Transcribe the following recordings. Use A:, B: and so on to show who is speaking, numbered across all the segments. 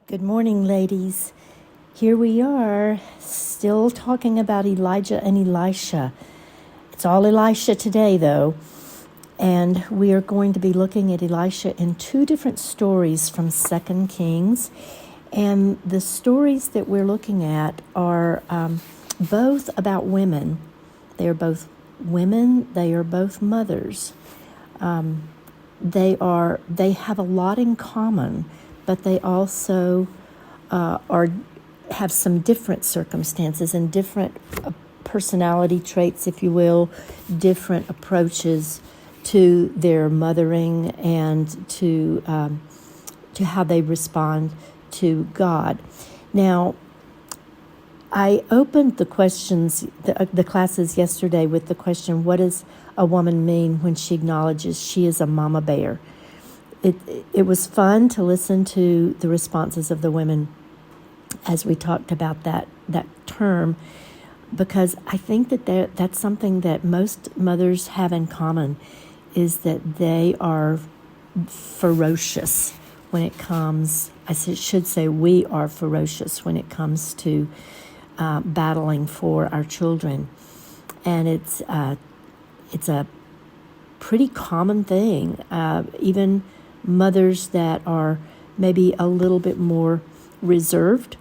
A: Good morning, ladies. Here we are, still talking about Elijah and Elisha. It's all Elisha today, though, and we are going to be looking at Elisha in two different stories from 2 Kings. And the stories that we're looking at are both about women. They are both women. They are both mothers. They have a lot in common, but they also have some different circumstances and different personality traits, if you will, different approaches to their mothering and to how they respond to God. Now, I opened the classes yesterday with the question, what does a woman mean when she acknowledges she is a mama bear? It was fun to listen to the responses of the women as we talked about that term, because I think that's something that most mothers have in common, is that they are ferocious when it comes, I should say we are ferocious when it comes to battling for our children. And it's a pretty common thing. Even mothers that are maybe a little bit more reserved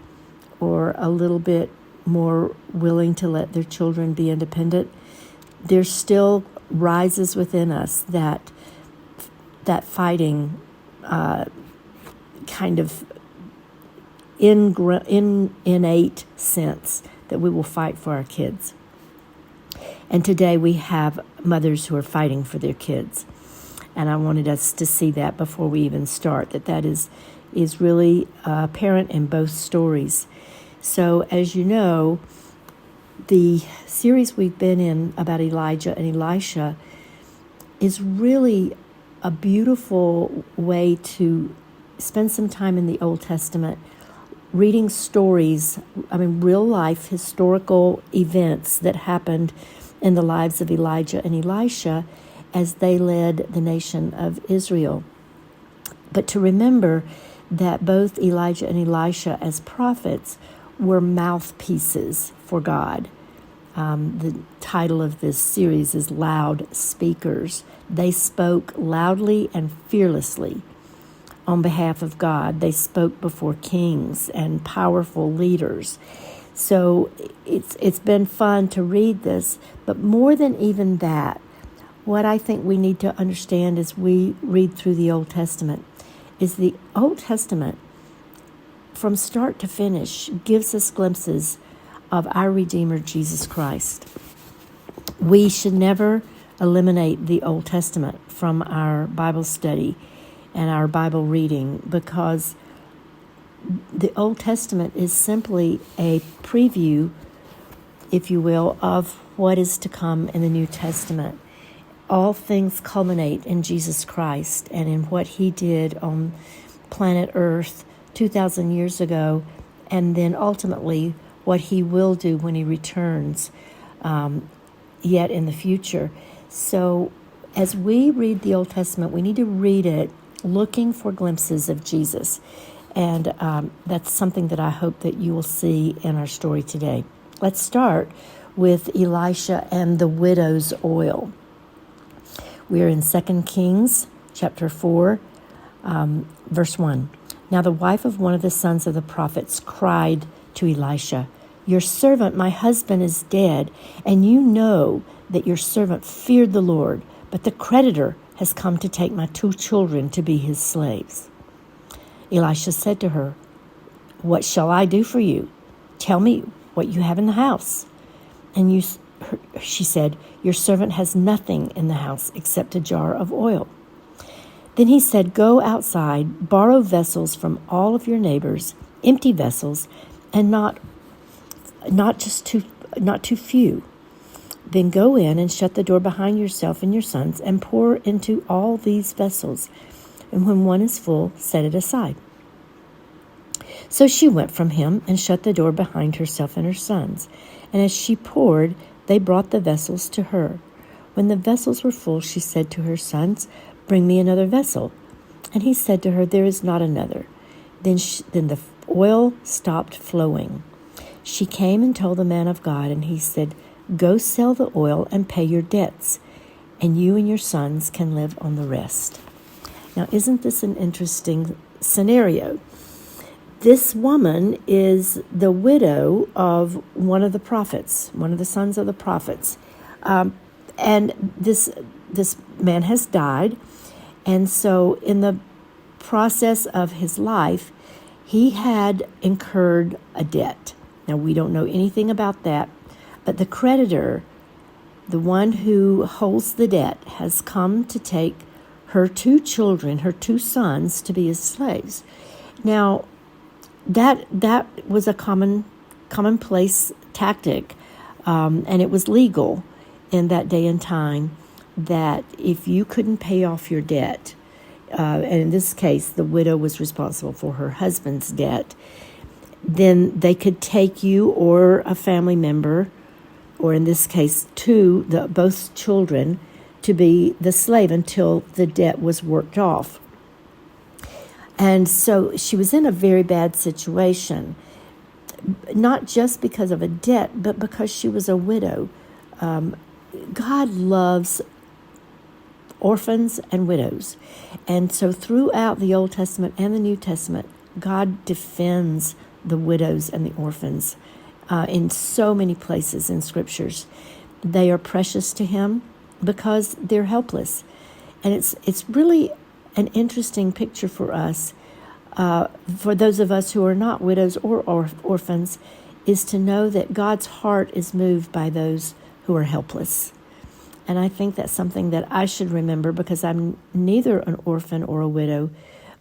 A: or a little bit more willing to let their children be independent, there still rises within us that fighting kind of innate sense that we will fight for our kids. And today we have mothers who are fighting for their kids. And I wanted us to see that before we even start, that is really apparent in both stories. So as you know, the series we've been in about Elijah and Elisha is really a beautiful way to spend some time in the Old Testament reading stories, real life historical events that happened in the lives of Elijah and Elisha as they led the nation of Israel. But to remember that both Elijah and Elisha as prophets were mouthpieces for God. The title of this series is Loud Speakers. They spoke loudly and fearlessly on behalf of God. They spoke before kings and powerful leaders. So it's been fun to read this, but more than even that, what I think we need to understand as we read through the Old Testament is the Old Testament, from start to finish, gives us glimpses of our Redeemer, Jesus Christ. We should never eliminate the Old Testament from our Bible study and our Bible reading, because the Old Testament is simply a preview, if you will, of what is to come in the New Testament. All things culminate in Jesus Christ and in what he did on planet Earth 2,000 years ago, and then ultimately what he will do when he returns yet in the future. So as we read the Old Testament, we need to read it looking for glimpses of Jesus. And that's something that I hope that you will see in our story today. Let's start with Elisha and the widow's oil. We are in 2 Kings chapter 4, verse 1. Now the wife of one of the sons of the prophets cried to Elisha, "Your servant, my husband, is dead, and you know that your servant feared the Lord, but the creditor has come to take my 2 children to be his slaves." Elisha said to her, "What shall I do for you? Tell me what you have in the house." And she said, "Your servant has nothing in the house except a jar of oil." Then he said, "Go outside, borrow vessels from all of your neighbors, empty vessels, and not too few. Then go in and shut the door behind yourself and your sons, and pour into all these vessels. And when one is full, set it aside." So she went from him and shut the door behind herself and her sons. And as she poured, they brought the vessels to her. When the vessels were full, she said to her sons, "Bring me another vessel." And he said to her, "There is not another." Then the oil stopped flowing. She came and told the man of God, and he said, "Go sell the oil and pay your debts, and you and your sons can live on the rest." Now, isn't this an interesting scenario? This woman is the widow of one of the prophets, one of the sons of the prophets. And this man has died. And so in the process of his life, he had incurred a debt. Now, we don't know anything about that, but the creditor, the one who holds the debt, has come to take her two children, her two sons, to be his slaves. Now, that was a commonplace tactic, and it was legal in that day and time, that if you couldn't pay off your debt, and in this case, the widow was responsible for her husband's debt, then they could take you or a family member, or in this case, both children, to be the slave until the debt was worked off. And so she was in a very bad situation, not just because of a debt, but because she was a widow. God loves orphans and widows. And so throughout the Old Testament and the New Testament, God defends the widows and the orphans in so many places in scriptures. They are precious to him because they're helpless. And it's really an interesting picture for us, for those of us who are not widows or orphans, is to know that God's heart is moved by those who are helpless. And I think that's something that I should remember, because I'm neither an orphan or a widow,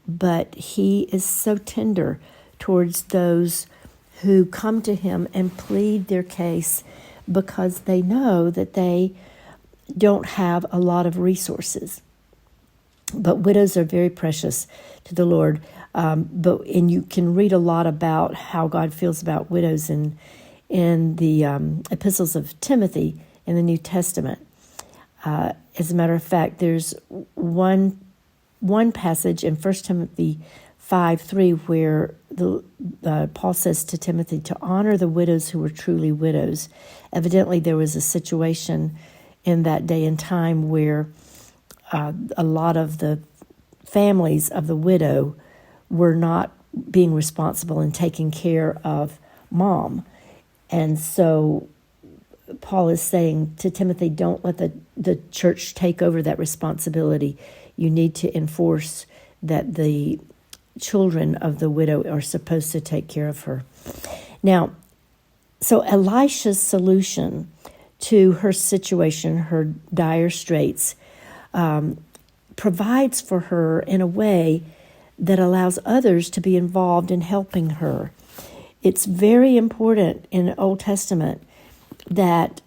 A: but he is so tender towards those who come to him and plead their case because they know that they don't have a lot of resources. But widows are very precious to the Lord. And you can read a lot about how God feels about widows in the epistles of Timothy in the New Testament. As a matter of fact, there's one passage in 1 Timothy 5:3 where Paul says to Timothy to honor the widows who were truly widows. Evidently, there was a situation in that day and time where a lot of the families of the widow were not being responsible and taking care of mom. And so Paul is saying to Timothy, don't let the church take over that responsibility. You need to enforce that the children of the widow are supposed to take care of her. Now, so Elisha's solution to her situation, her dire straits, provides for her in a way that allows others to be involved in helping her. It's very important in the Old Testament that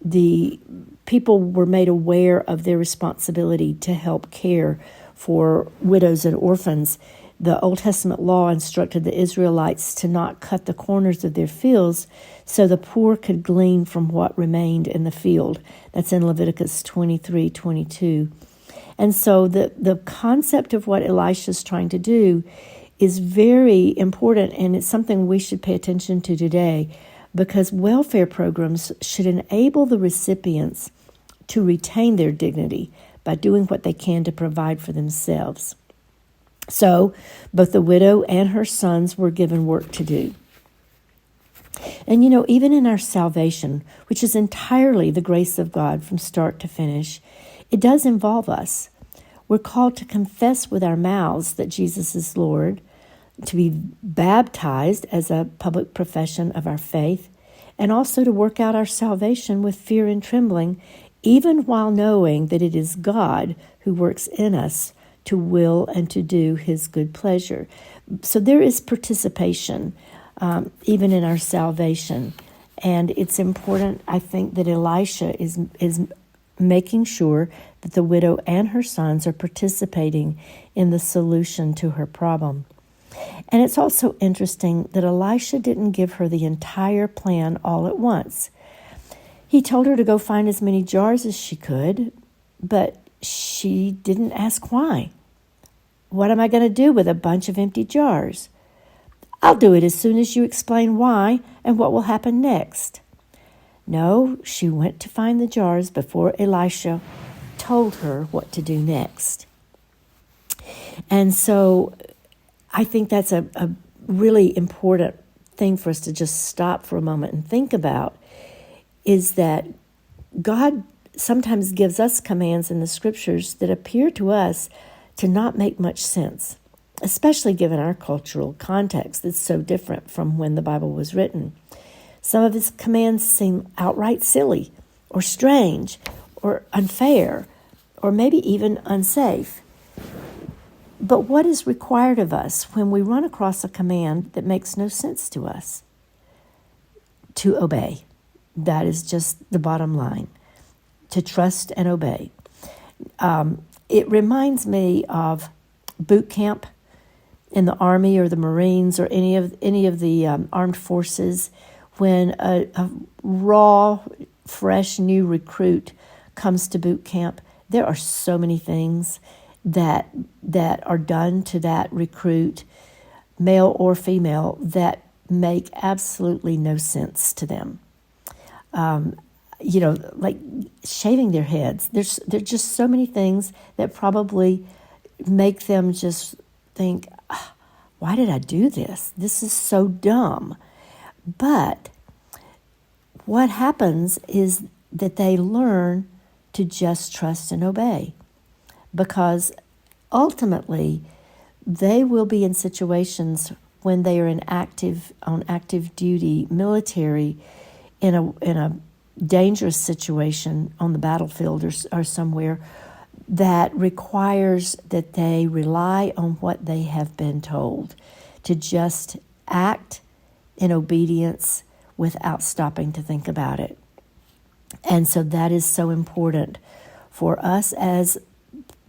A: the people were made aware of their responsibility to help care for widows and orphans. The Old Testament law instructed the Israelites to not cut the corners of their fields so the poor could glean from what remained in the field. That's in Leviticus 23:22. And so the concept of what Elisha's trying to do is very important, and it's something we should pay attention to today, because welfare programs should enable the recipients to retain their dignity by doing what they can to provide for themselves. So both the widow and her sons were given work to do. And even in our salvation, which is entirely the grace of God from start to finish, it does involve us. We're called to confess with our mouths that Jesus is Lord, to be baptized as a public profession of our faith, and also to work out our salvation with fear and trembling, even while knowing that it is God who works in us to will and to do his good pleasure. So there is participation even in our salvation. And it's important, I think, that Elisha is making sure that the widow and her sons are participating in the solution to her problem. And it's also interesting that Elisha didn't give her the entire plan all at once. He told her to go find as many jars as she could, but she didn't ask why. what am I going to do with a bunch of empty jars? I'll do it as soon as you explain why and what will happen next. No, she went to find the jars before Elisha told her what to do next. And so I think that's a really important thing for us to just stop for a moment and think about, is that God sometimes gives us commands in the scriptures that appear to us to not make much sense, especially given our cultural context that's so different from when the Bible was written. Some of his commands seem outright silly or strange or unfair or maybe even unsafe. But what is required of us when we run across a command that makes no sense to us? To obey. That is just the bottom line. To trust and obey. It reminds me of boot camp in the Army or the Marines or any of the armed forces, when a raw, fresh, new recruit comes to boot camp. There are so many things that are done to that recruit, male or female, that make absolutely no sense to them. Like shaving their heads. There's just so many things that probably make them just think, why did I do this? This is so dumb. But what happens is that they learn to just trust and obey, because ultimately they will be in situations when they are on active duty, military, in a dangerous situation on the battlefield or somewhere that requires that they rely on what they have been told, to just act in obedience without stopping to think about it. And so that is so important for us as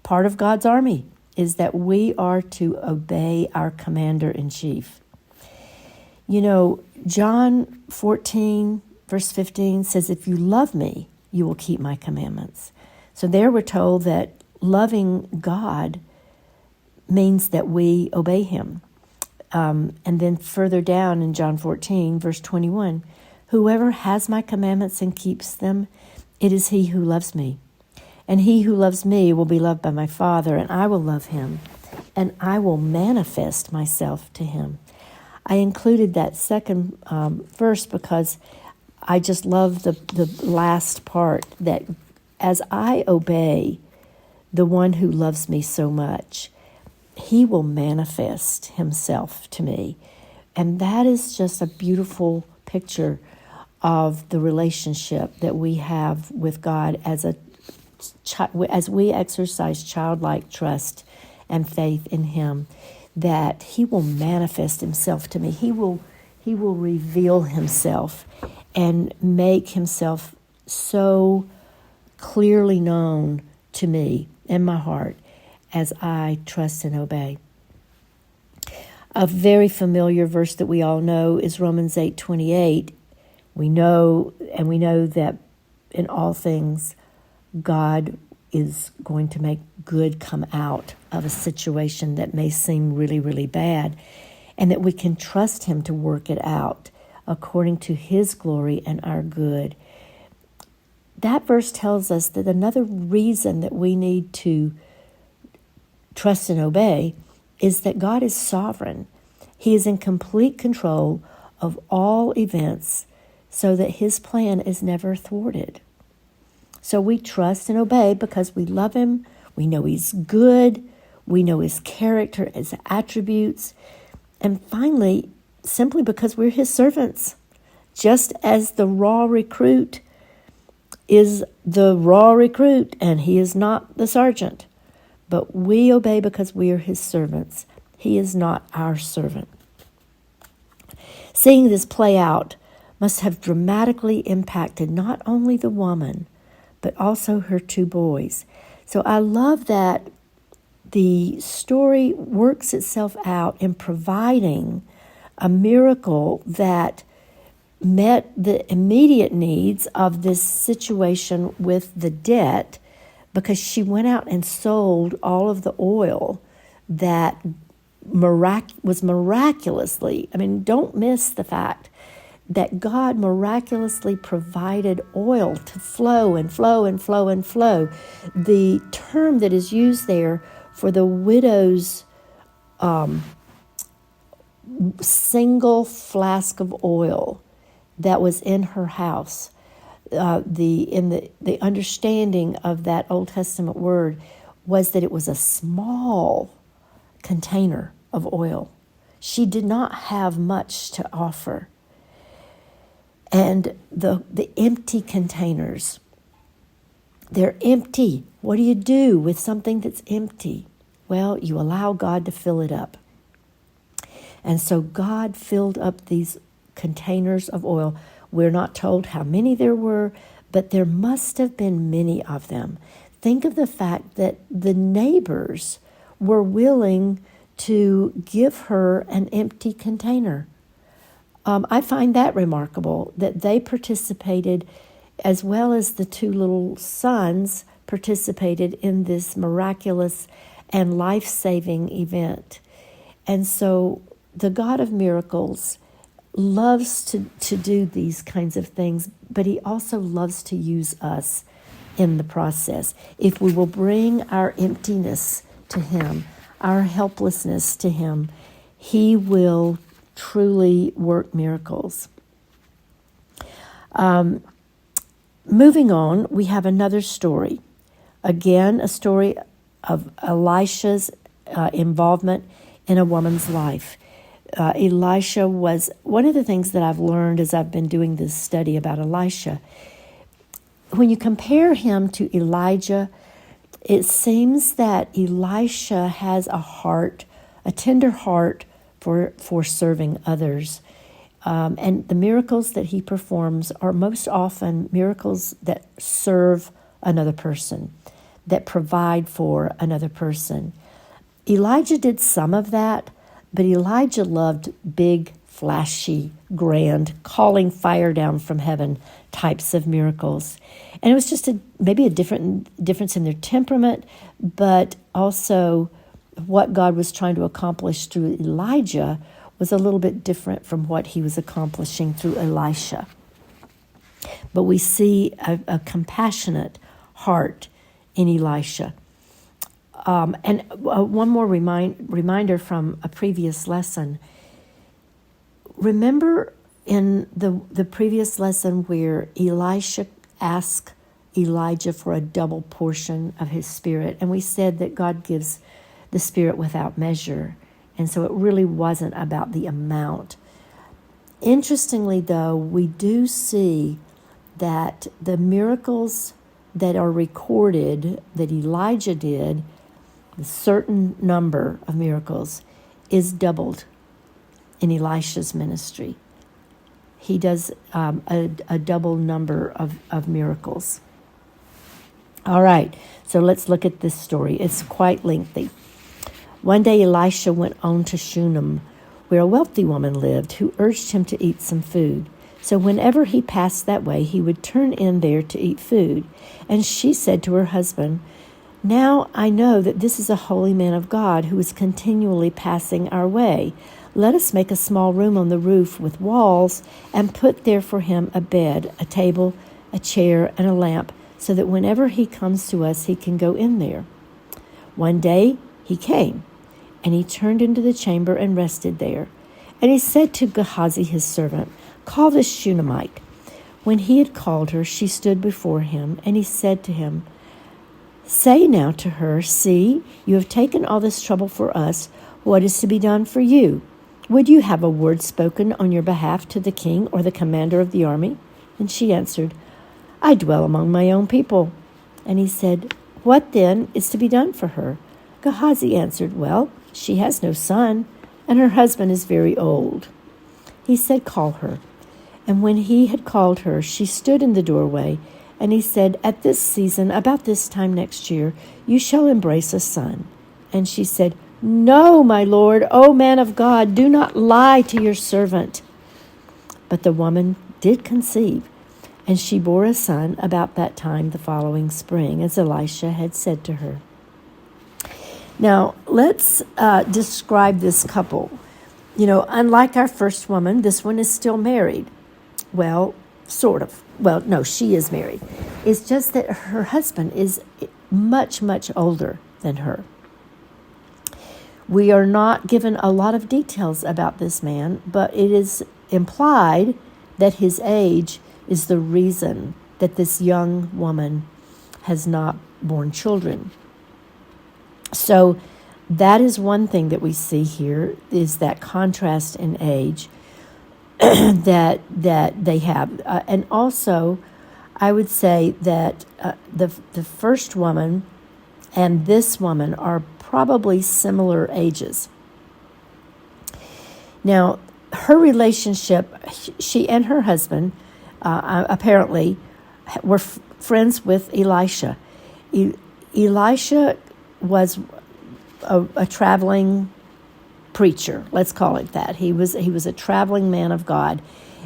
A: part of God's army, is that we are to obey our commander-in-chief. John 14, verse 15 says, if you love me, you will keep my commandments. So there we're told that loving God means that we obey him. And then further down in John 14, verse 21, whoever has my commandments and keeps them, it is he who loves me. And he who loves me will be loved by my Father, and I will love him, and I will manifest myself to him. I included that second verse because I just love the last part, that as I obey the one who loves me so much, he will manifest himself to me. And that is just a beautiful picture of the relationship that we have with God as we exercise childlike trust and faith in him, that he will manifest himself to me. He will reveal himself and make himself so clearly known to me in my heart as I trust and obey. A very familiar verse that we all know is Romans 8:28. We know that in all things God is going to make good come out of a situation that may seem really, really bad, and that we can trust him to work it out according to his glory and our good. That verse tells us that another reason that we need to trust and obey is that God is sovereign. He is in complete control of all events, so that his plan is never thwarted. So we trust and obey because we love him, we know he's good, we know his character, his attributes, and finally, simply because we're his servants. Just as the raw recruit is the raw recruit and he is not the sergeant, but we obey because we are his servants. He is not our servant. Seeing this play out must have dramatically impacted not only the woman, but also her two boys. So I love that the story works itself out in providing a miracle that met the immediate needs of this situation with the debt, because she went out and sold all of the oil that was miraculously, don't miss the fact that God miraculously provided oil to flow and flow and flow and flow. The term that is used there for the widow's single flask of oil that was in her house, the understanding of that Old Testament word was that it was a small container of oil. She did not have much to offer. And the empty containers, they're empty. What do you do with something that's empty? Well, you allow God to fill it up. And so God filled up these containers of oil. We're not told how many there were, but there must have been many of them. Think of the fact that the neighbors were willing to give her an empty container. I find that remarkable, that they participated, as well as the two little sons participated in this miraculous and life-saving event. And so the God of miracles loves to do these kinds of things, but he also loves to use us in the process. If we will bring our emptiness to him, our helplessness to him, he will truly work miracles. Moving on, we have another story. Again, a story of Elisha's involvement in a woman's life. Elisha was, one of the things that I've learned as I've been doing this study about Elisha, when you compare him to Elijah, it seems that Elisha has a tender heart for serving others. And the miracles that he performs are most often miracles that serve another person, that provide for another person. Elijah did some of that, but Elijah loved big, flashy, grand, calling fire down from heaven types of miracles. And it was just maybe a difference in their temperament, but also what God was trying to accomplish through Elijah was a little bit different from what he was accomplishing through Elisha. But we see a compassionate heart in Elisha. And one more reminder from a previous lesson. Remember in the previous lesson where Elisha asked Elijah for a double portion of his spirit, and we said that God gives the Spirit without measure, and so it really wasn't about the amount. Interestingly, though, we do see that the miracles that are recorded that Elijah did, a certain number of miracles, is doubled in Elisha's ministry. He does a double number of miracles. All right, so let's look at this story. It's quite lengthy. One day Elisha went on to Shunem, where a wealthy woman lived, who urged him to eat some food. So whenever he passed that way, he would turn in there to eat food. And she said to her husband, "Now I know that this is a holy man of God who is continually passing our way. Let us make a small room on the roof with walls and put there for him a bed, a table, a chair, and a lamp, so that whenever he comes to us, he can go in there." One day he came, and he turned into the chamber and rested there. And he said to Gehazi his servant, "Call this Shunammite." When he had called her, she stood before him, and he said to him, "Say now to her, 'See, you have taken all this trouble for us. What is to be done for you? Would you have a word spoken on your behalf to the king or the commander of the army?" And she answered, "I dwell among my own people." And he said, "What then is to be done for her?" Gehazi answered, "Well, she has no son, and her husband is very old." He said, "Call her." And when he had called her, she stood in the doorway, and he said, "At this season, about this time next year, you shall embrace a son." And she said, "No, my lord, O man of God, do not lie to your servant." But the woman did conceive, and she bore a son about that time the following spring, as Elisha had said to her. Now, let's describe this couple. Unlike our first woman, this one is still married. Well, sort of. Well, no, she is married. It's just that her husband is much, much older than her. We are not given a lot of details about this man, but it is implied that his age is the reason that this young woman has not borne children. So that is one thing that we see here, is that contrast in age that they have. And also, I would say that the first woman and this woman are probably similar ages. Now, her relationship, she and her husband apparently were friends with Elisha. Elisha was a traveling preacher, let's call it that. He was a traveling man of God,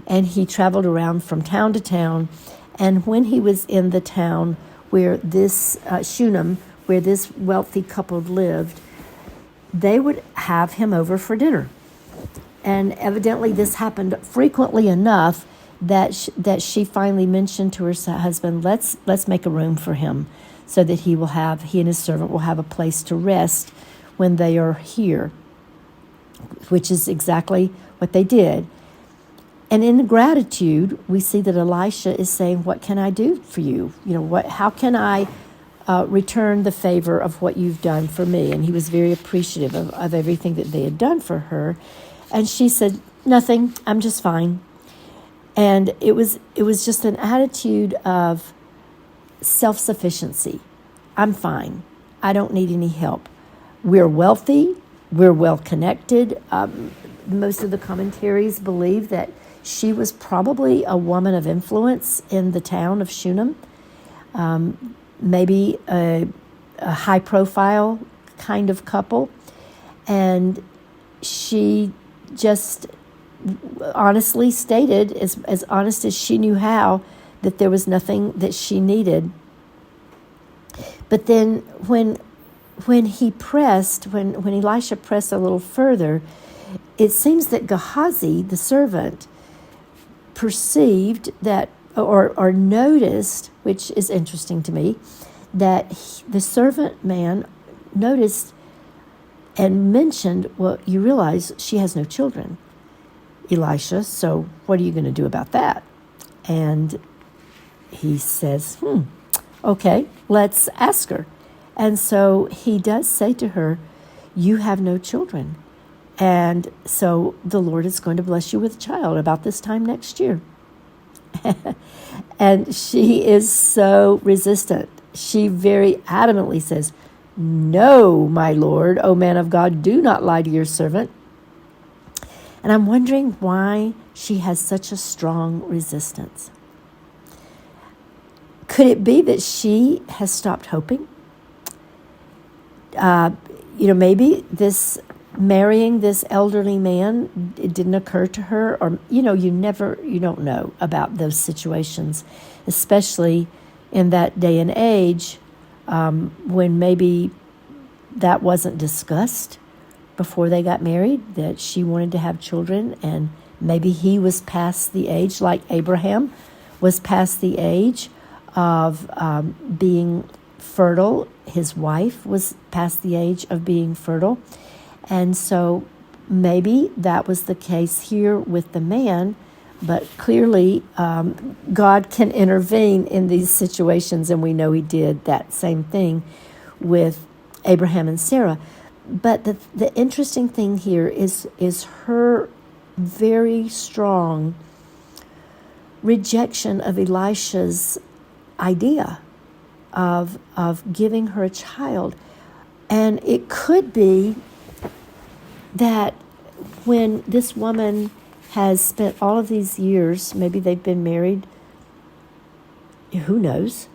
A: and he traveled around from town to town. And when he was in the town where this Shunem, where this wealthy couple lived, they would have him over for dinner. And evidently this happened frequently enough that she finally mentioned to her husband, let's make a room for him so that he and his servant will have a place to rest when they are here, which is exactly what they did. And in gratitude, we see that Elisha is saying, what can I do for you? How can I return the favor of what you've done for me? And he was very appreciative of everything that they had done for her. And she said, nothing, I'm just fine. And it was just an attitude of self-sufficiency. I'm fine. I don't need any help. We're wealthy. We're well connected. Most of the commentaries believe that she was probably a woman of influence in the town of Shunem, maybe a high-profile kind of couple. And she just honestly stated, as honest as she knew how, that there was nothing that she needed. But then when Elisha pressed a little further, it seems that Gehazi, the servant, perceived that, or noticed, which is interesting to me, that the servant man noticed and mentioned, well, you realize she has no children, Elisha, so what are you going to do about that? And he says, okay, let's ask her. And so he does say to her, you have no children. And so the Lord is going to bless you with a child about this time next year. And she is so resistant. She very adamantly says, no, my Lord, O man of God, do not lie to your servant. And I'm wondering why she has such a strong resistance. Could it be that she has stopped hoping? Maybe marrying this elderly man, it didn't occur to her, or, you don't know about those situations, especially in that day and age, when maybe that wasn't discussed before they got married, that she wanted to have children, and maybe he was past the age, like Abraham was past the age of being fertile. His wife was past the age of being fertile. And so maybe that was the case here with the man, but clearly God can intervene in these situations, and we know he did that same thing with Abraham and Sarah. But the interesting thing here is her very strong rejection of Elisha's idea of giving her a child. And it could be that when this woman has spent all of these years, maybe they've been married, who knows,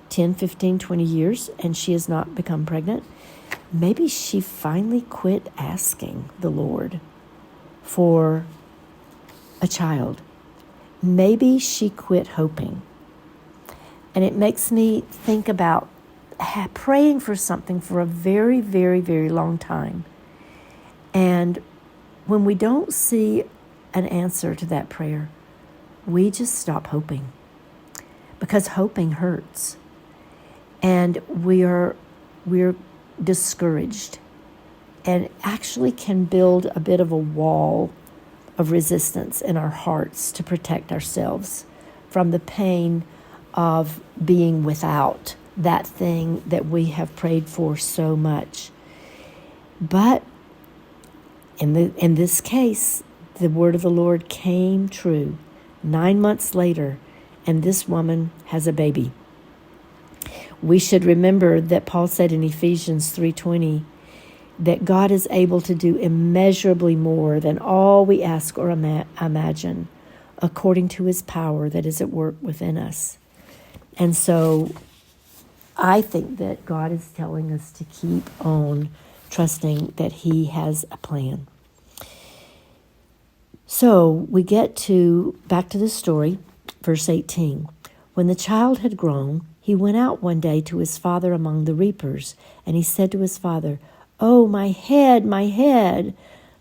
A: 10, 15, 20 years, and she has not become pregnant, maybe she finally quit asking the Lord for a child. Maybe she quit hoping. And it makes me think about praying for something for a very, very, very long time. And when we don't see an answer to that prayer, we just stop hoping, because hoping hurts. And we're discouraged, and actually can build a bit of a wall of resistance in our hearts to protect ourselves from the pain of being without that thing that we have prayed for so much. But in this case, the word of the Lord came true 9 months later, and this woman has a baby. We should remember that Paul said in Ephesians 3:20 that God is able to do immeasurably more than all we ask or imagine, according to his power that is at work within us. And so I think that God is telling us to keep on trusting that he has a plan. So we get back to the story, verse 18. When the child had grown, he went out one day to his father among the reapers, and he said to his father, "Oh, my head, my head."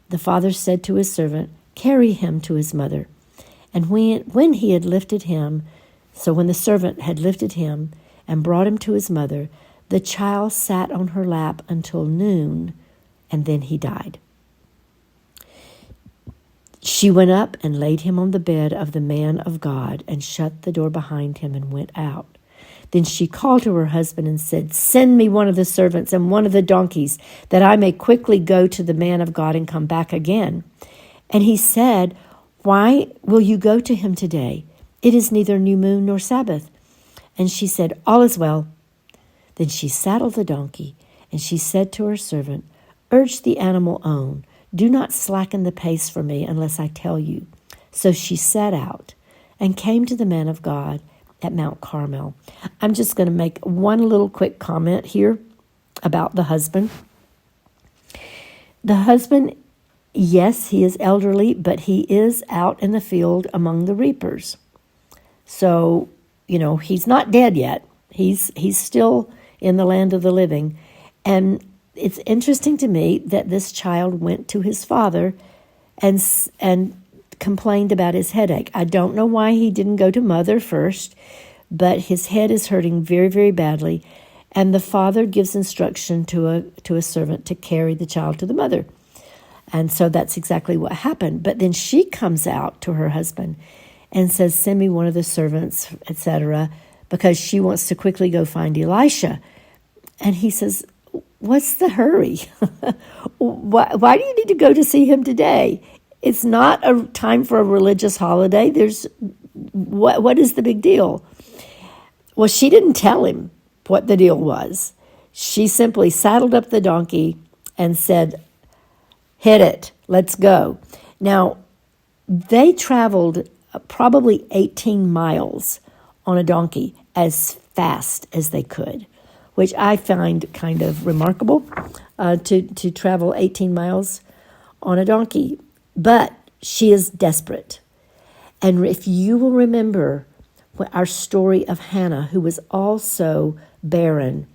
A: The father said to his servant, "Carry him to his mother." And when he had lifted him, so when the servant had lifted him and brought him to his mother, the child sat on her lap until noon, and then he died. She went up and laid him on the bed of the man of God and shut the door behind him and went out. Then she called to her husband and said, "Send me one of the servants and one of the donkeys, that I may quickly go to the man of God and come back again." And he said, "Why will you go to him today? It is neither new moon nor Sabbath." And she said, "All is well." Then she saddled the donkey, and she said to her servant, "Urge the animal on. Do not slacken the pace for me unless I tell you." So she set out and came to the man of God at Mount Carmel. I'm just going to make one little quick comment here about the husband. The husband, yes, he is elderly, but he is out in the field among the reapers. So, he's not dead yet. He's still in the land of the living. And it's interesting to me that this child went to his father and complained about his headache. I don't know why he didn't go to mother first, but his head is hurting very, very badly. And the father gives instruction to a servant to carry the child to the mother. And so that's exactly what happened. But then she comes out to her husband and says, "Send me one of the servants," etc., because she wants to quickly go find Elisha. And he says, "What's the hurry? Why do you need to go to see him today? It's not a time for a religious holiday. What is the big deal?" Well, she didn't tell him what the deal was. She simply saddled up the donkey and said, "Hit it, let's go." Now, they traveled probably 18 miles on a donkey as fast as they could, which I find kind of remarkable, to travel 18 miles on a donkey. But she is desperate. And if you will remember our story of Hannah, who was also barren,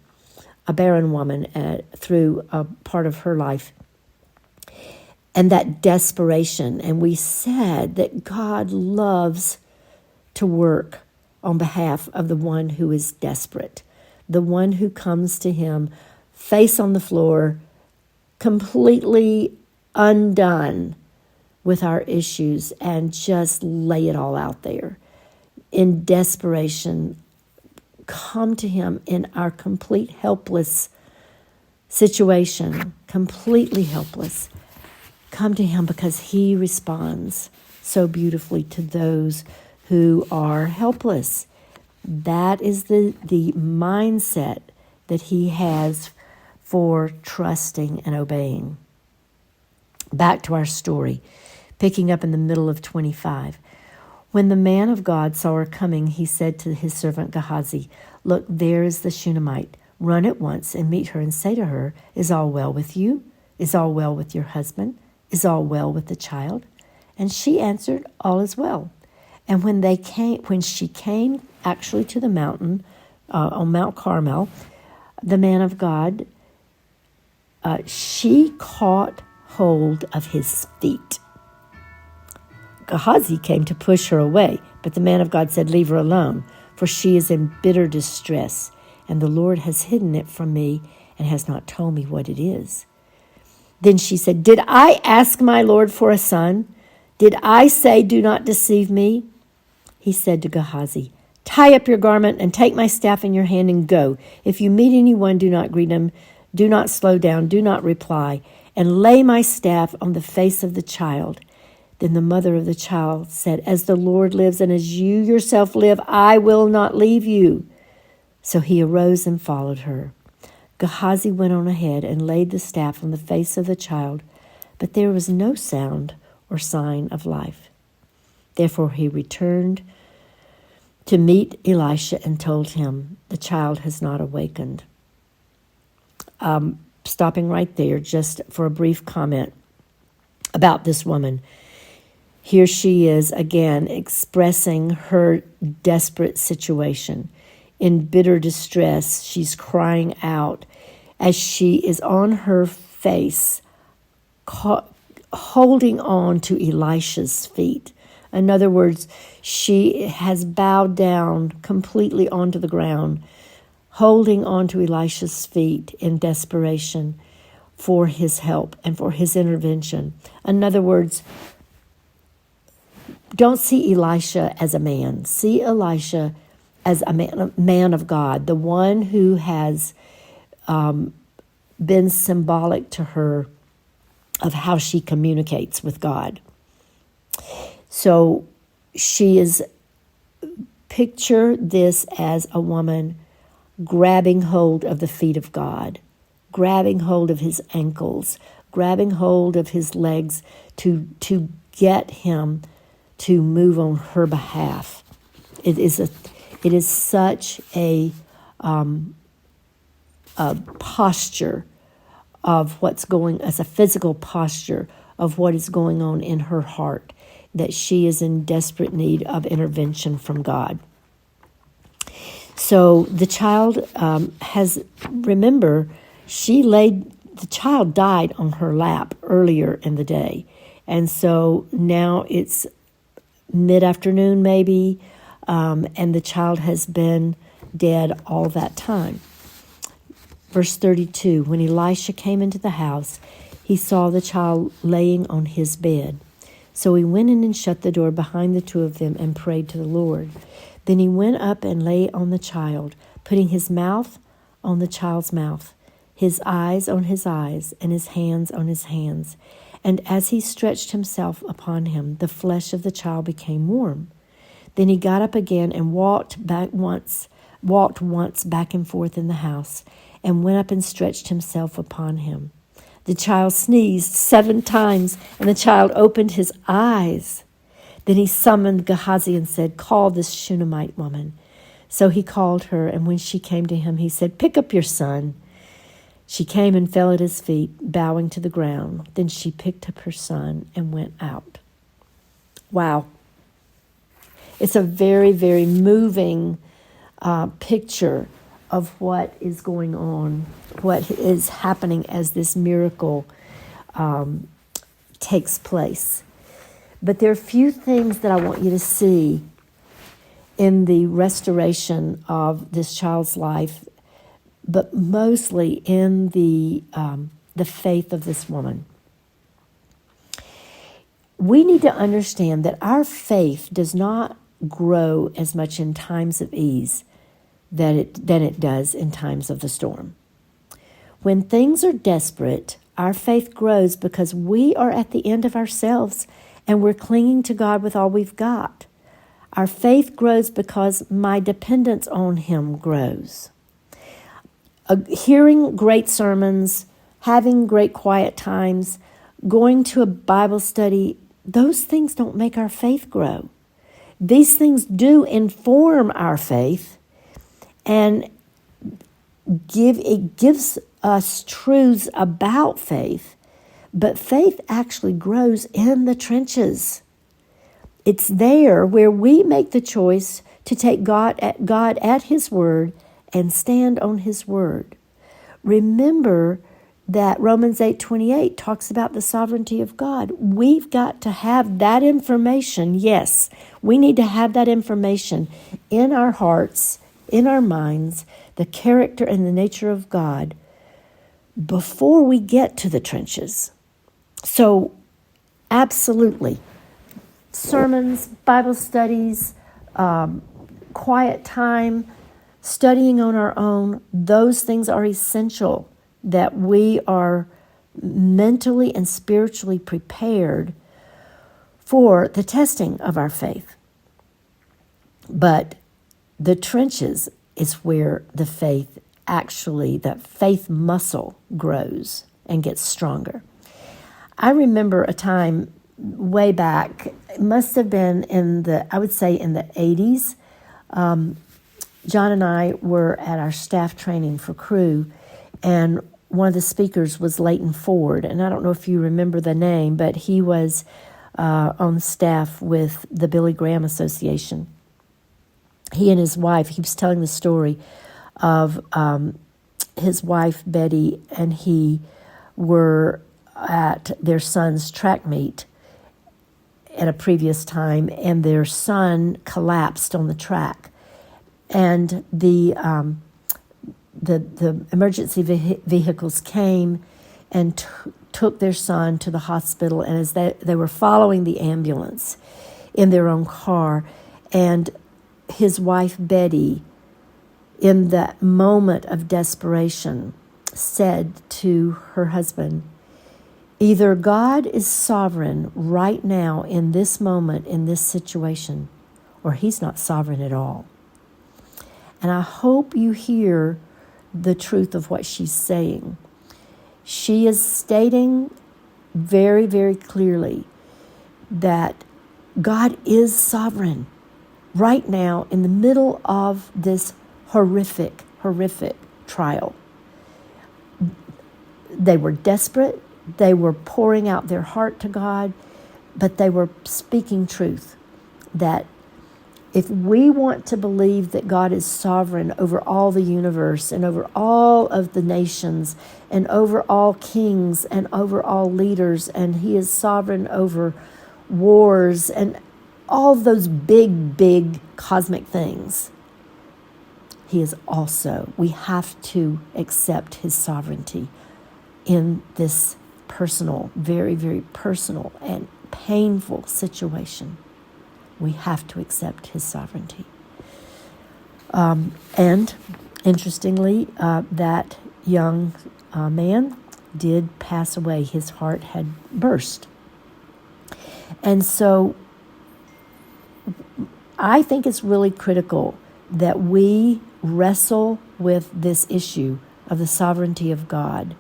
A: a barren woman through a part of her life, and that desperation. And we said that God loves to work on behalf of the one who is desperate, the one who comes to him face on the floor, completely undone with our issues, and just lay it all out there. In desperation, come to him in our complete helpless situation, completely helpless. Come to him because he responds so beautifully to those who are helpless. That is the mindset that he has for trusting and obeying. Back to our story, picking up in the middle of 25. When the man of God saw her coming, he said to his servant Gehazi, "Look, there is the Shunammite. Run at once and meet her and say to her, 'Is all well with you? Is all well with your husband? Is all well with the child?' And she answered, 'All is well.' And when she came actually to the mountain, on Mount Carmel, the man of God, she caught hold of his feet. Gehazi came to push her away, but the man of God said, "Leave her alone, for she is in bitter distress, and the Lord has hidden it from me and has not told me what it is." Then she said, "Did I ask my Lord for a son? Did I say, 'Do not deceive me'?" He said to Gehazi, "Tie up your garment and take my staff in your hand and go. If you meet anyone, do not greet him, do not slow down, do not reply, and lay my staff on the face of the child." Then the mother of the child said, "As the Lord lives and as you yourself live, I will not leave you." So he arose and followed her. Gehazi went on ahead and laid the staff on the face of the child, but there was no sound or sign of life. Therefore he returned to meet Elisha and told him, "The child has not awakened." Stopping right there just for a brief comment about this woman. Here she is again expressing her desperate situation. In bitter distress, she's crying out as she is on her face, holding on to Elisha's feet. In other words, she has bowed down completely onto the ground, holding on to Elisha's feet in desperation for his help and for his intervention. In other words, don't see Elisha as a man. See Elisha as a man of God, the one who has been symbolic to her of how she communicates with God. So picture this as a woman grabbing hold of the feet of God, grabbing hold of his ankles, grabbing hold of his legs to get him to move on her behalf. It is such a posture of what's going, as a physical posture of what is going on in her heart, that she is in desperate need of intervention from God. So the child the child died on her lap earlier in the day. And so now it's mid-afternoon maybe, and the child has been dead all that time. Verse 32, when Elisha came into the house, he saw the child laying on his bed. So he went in and shut the door behind the two of them and prayed to the Lord. Then he went up and lay on the child, putting his mouth on the child's mouth, his eyes on his eyes, and his hands on his hands. And as he stretched himself upon him, the flesh of the child became warm. Then he got up again and walked once back and forth in the house, and went up and stretched himself upon him. The child sneezed 7 times, and the child opened his eyes. Then he summoned Gehazi and said, "Call this Shunammite woman." So he called her, and when she came to him, he said, "Pick up your son." She came and fell at his feet, bowing to the ground. Then she picked up her son and went out. Wow. It's a very, very moving picture of what is going on, what is happening as this miracle takes place. But there are a few things that I want you to see in the restoration of this child's life, but mostly in the faith of this woman. We need to understand that our faith does not grow as much in times of ease than it does in times of the storm. When things are desperate, our faith grows because we are at the end of ourselves and we're clinging to God with all we've got. Our faith grows because my dependence on Him grows. Hearing great sermons, having great quiet times, going to a Bible study, those things don't make our faith grow. These things do inform our faith, and it gives us truths about faith, but faith actually grows in the trenches. It's there where we make the choice to take God at His word and stand on His word. remember that Romans 8:28 talks about the sovereignty of God. We've got to have that information. Yes, we need to have that information in our hearts, in our minds, the character and the nature of God before we get to the trenches. So, absolutely, sermons, Bible studies, quiet time, studying on our own, those things are essential, that we are mentally and spiritually prepared for the testing of our faith. But the trenches is where the faith that faith muscle grows and gets stronger. I remember a time way back, it must have been in the 80s. John and I were at our staff training for crew, and one of the speakers was Leighton Ford, and I don't know if you remember the name, but he was on staff with the Billy Graham Association. He and his wife, he was telling the story of his wife, Betty, and he were at their son's track meet at a previous time, and their son collapsed on the track. And the emergency vehicles came and took their son to the hospital, and as they were following the ambulance in their own car, and his wife, Betty, in that moment of desperation, said to her husband, either God is sovereign right now in this moment, in this situation, or he's not sovereign at all. And I hope you hear the truth of what she's saying. She is stating very, very clearly that God is sovereign right now in the middle of this horrific trial. They were desperate. They were pouring out their heart to God, but they were speaking truth, that if we want to believe that God is sovereign over all the universe and over all of the nations and over all kings and over all leaders, and he is sovereign over wars and all those big cosmic things, he is also, we have to accept his sovereignty in this personal, very, very personal and painful situation. We have to accept his sovereignty. And interestingly, that young man did pass away. His heart had burst. And so I think it's really critical that we wrestle with this issue of the sovereignty of God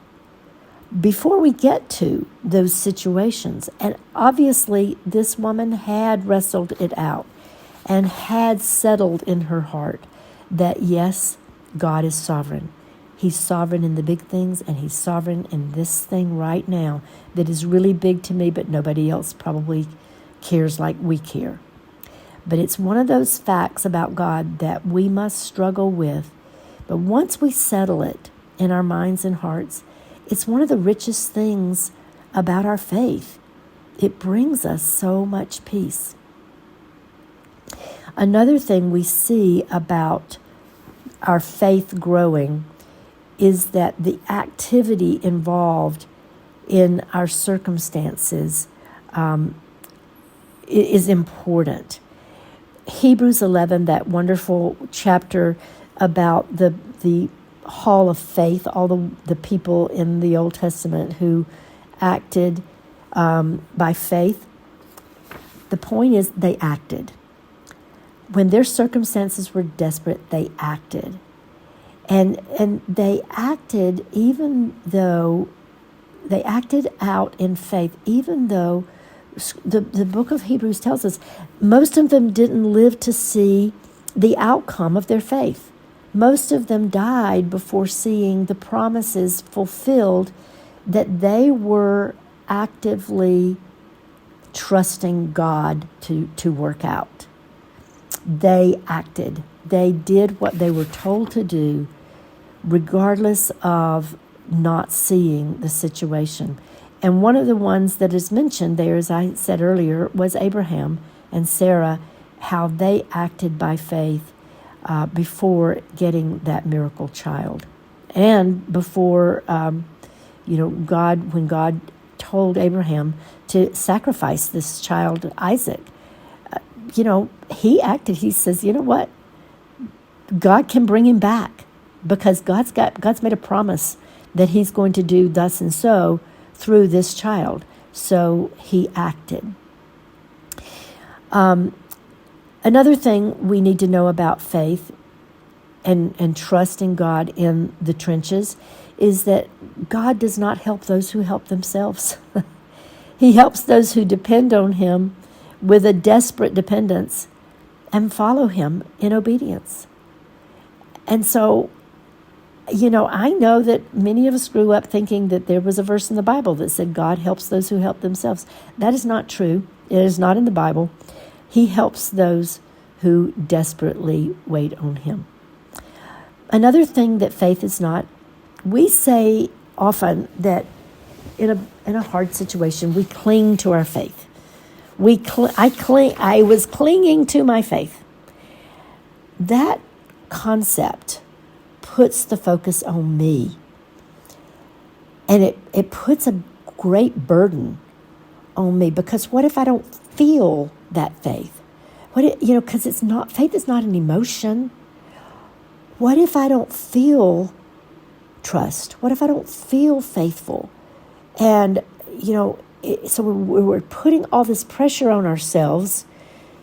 A: before we get to those situations. And obviously, this woman had wrestled it out and had settled in her heart that, yes, God is sovereign. He's sovereign in the big things, and he's sovereign in this thing right now that is really big to me, but nobody else probably cares like we care. But it's one of those facts about God that we must struggle with. But once we settle it in our minds and hearts, it's one of the richest things about our faith. It brings us so much peace. Another thing we see about our faith growing is that the activity involved in our circumstances is important. Hebrews 11, that wonderful chapter about the hall of faith, all the people in the Old Testament who acted by faith. The point is, they acted. When their circumstances were desperate, they acted. And they acted even though they acted out in faith, even though the book of Hebrews tells us most of them didn't live to see the outcome of their faith. Most of them died before seeing the promises fulfilled that they were actively trusting God to work out. They acted. They did what they were told to do regardless of not seeing the situation. And one of the ones that is mentioned there, as I said earlier, was Abraham and Sarah, how they acted by faith before getting that miracle child. And before, when God told Abraham to sacrifice this child, Isaac, he acted. He says, you know what? God can bring him back because God's made a promise that he's going to do thus and so through this child. So he acted. Another thing we need to know about faith and trusting God in the trenches is that God does not help those who help themselves. He helps those who depend on him with a desperate dependence and follow him in obedience. And so, I know that many of us grew up thinking that there was a verse in the Bible that said God helps those who help themselves. That is not true. It is not in the Bible. He helps those who desperately wait on him. Another thing that faith is not, we say often that in a hard situation, we cling to our faith. I was clinging to my faith. That concept puts the focus on me. And it puts a great burden on me, because what if I don't feel that faith? Because faith is not an emotion. What if I don't feel trust? What if I don't feel faithful? And, so we're putting all this pressure on ourselves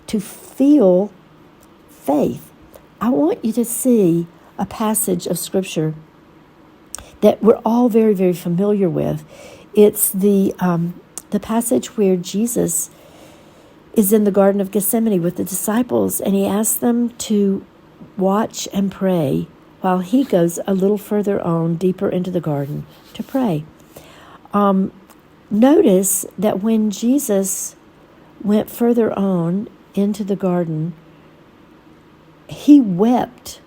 A: to feel faith. I want you to see a passage of Scripture that we're all very, very familiar with. It's the passage where Jesus is in the Garden of Gethsemane with the disciples, and he asks them to watch and pray while he goes a little further on, deeper into the garden, to pray. Notice that when Jesus went further on into the garden, he wept.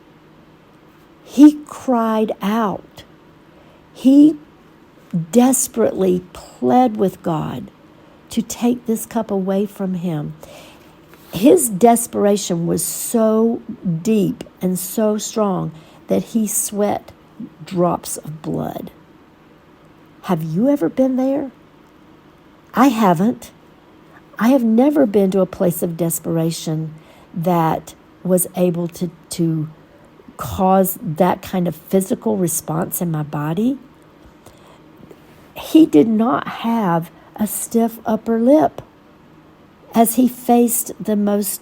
A: He cried out. He desperately pled with God to take this cup away from him. His desperation was so deep and so strong that he sweat drops of blood. Have you ever been there? I haven't. I have never been to a place of desperation that was able to cause that kind of physical response in my body. He did not have a stiff upper lip as he faced the most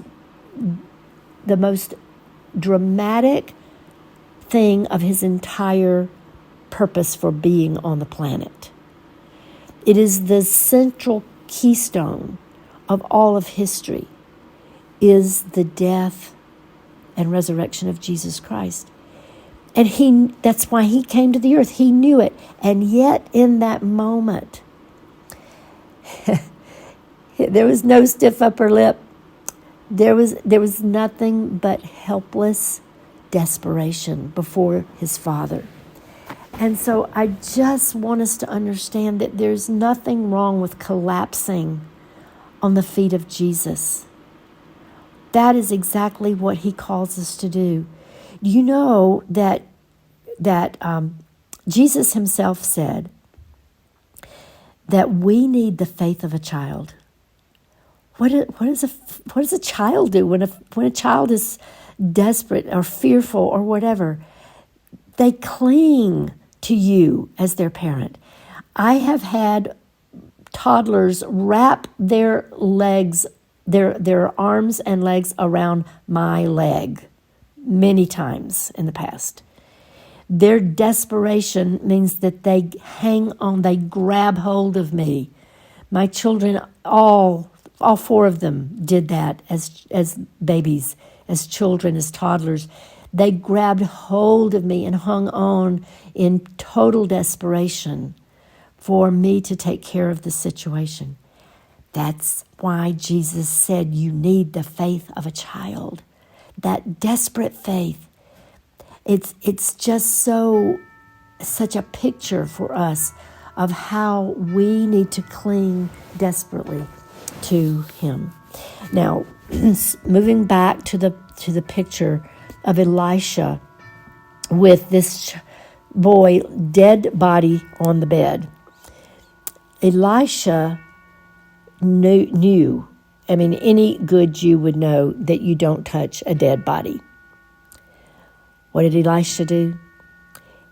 A: dramatic thing of his entire purpose for being on the planet. It is the central keystone of all of history, is the death and resurrection of Jesus Christ. And that's why he came to the earth. He knew it. And yet in that moment, there was no stiff upper lip. There was nothing but helpless desperation before his Father. And so I just want us to understand that there's nothing wrong with collapsing on the feet of Jesus. That is exactly what he calls us to do. You know that Jesus himself said that we need the faith of a child. What does a child do when a child is desperate or fearful or whatever? They cling to you as their parent. I have had toddlers wrap their legs, their arms and legs around my leg many times in the past. Their desperation means that they hang on, they grab hold of me. My children, all four of them did that as babies, as children, as toddlers. They grabbed hold of me and hung on in total desperation for me to take care of the situation. That's why Jesus said you need the faith of a child, that desperate faith. It's just such a picture for us of how we need to cling desperately to him. Now, moving back to the picture of Elisha with this boy, dead body on the bed. Elisha knew, any good Jew would know that you don't touch a dead body. What did Elisha do?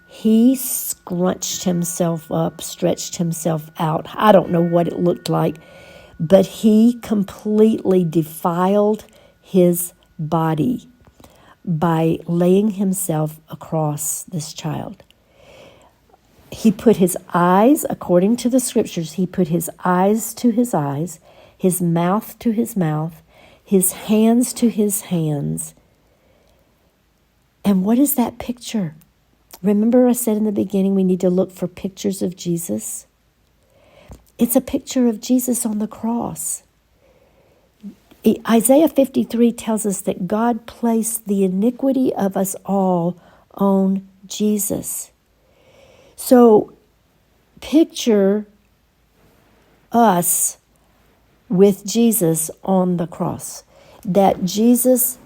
A: He scrunched himself up, stretched himself out. I don't know what it looked like, but he completely defiled his body by laying himself across this child. He put his eyes, according to the scriptures, he put his eyes to his eyes, his mouth to his mouth, his hands to his hands. And what is that picture? Remember I said in the beginning we need to look for pictures of Jesus? It's a picture of Jesus on the cross. Isaiah 53 tells us that God placed the iniquity of us all on Jesus. So picture us with Jesus on the cross. That Jesus,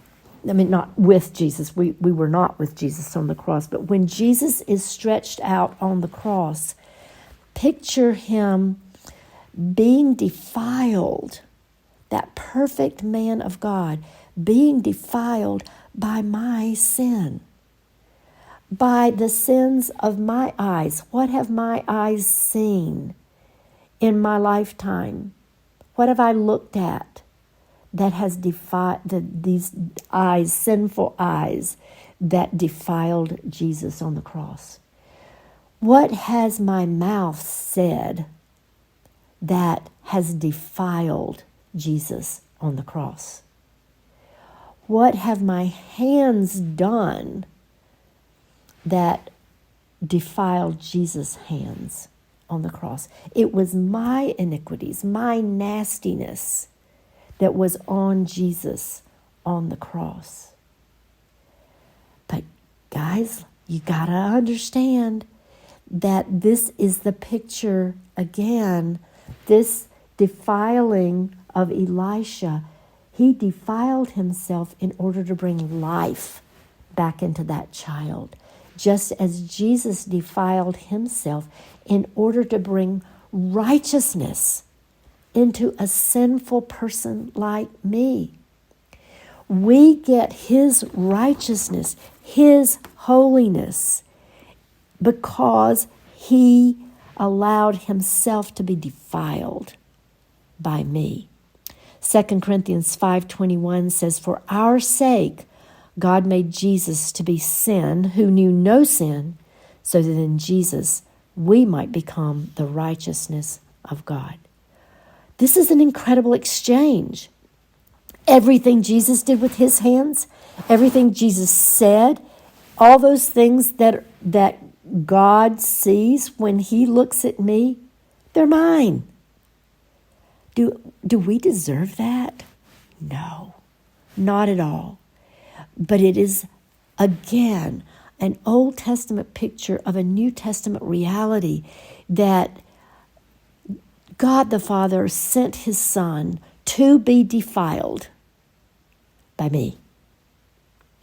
A: not with Jesus, we were not with Jesus on the cross, but when Jesus is stretched out on the cross, picture him being defiled, that perfect man of God, being defiled by my sin, by the sins of my eyes. What have my eyes seen in my lifetime? What have I looked at that has defiled these eyes, sinful eyes, that defiled Jesus on the cross? What has my mouth said that has defiled Jesus on the cross? What have my hands done that defiled Jesus' hands on the cross? It was my iniquities, my nastiness that was on Jesus on the cross. But guys, you gotta understand that this is the picture again, this defiling of Elisha. He defiled himself in order to bring life back into that child, just as Jesus defiled himself in order to bring righteousness into a sinful person like me. We get his righteousness, his holiness, because he allowed himself to be defiled by me. 2 Corinthians 5:21 says, "For our sake God made Jesus to be sin, who knew no sin, so that in Jesus we might become the righteousness of God." This is an incredible exchange. Everything Jesus did with his hands, everything Jesus said, all those things that God sees when he looks at me, they're mine. Do we deserve that? No, not at all. But it is, again, an Old Testament picture of a New Testament reality that God the Father sent his Son to be defiled by me,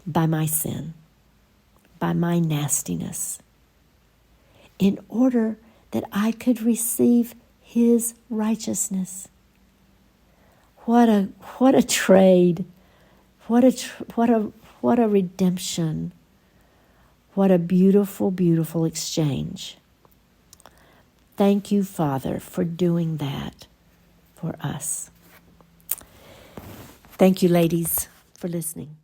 A: by my sin, by my nastiness, in order that I could receive his righteousness. What a trade! What a redemption! What a beautiful, beautiful exchange! Thank you, Father, for doing that for us. Thank you, ladies, for listening.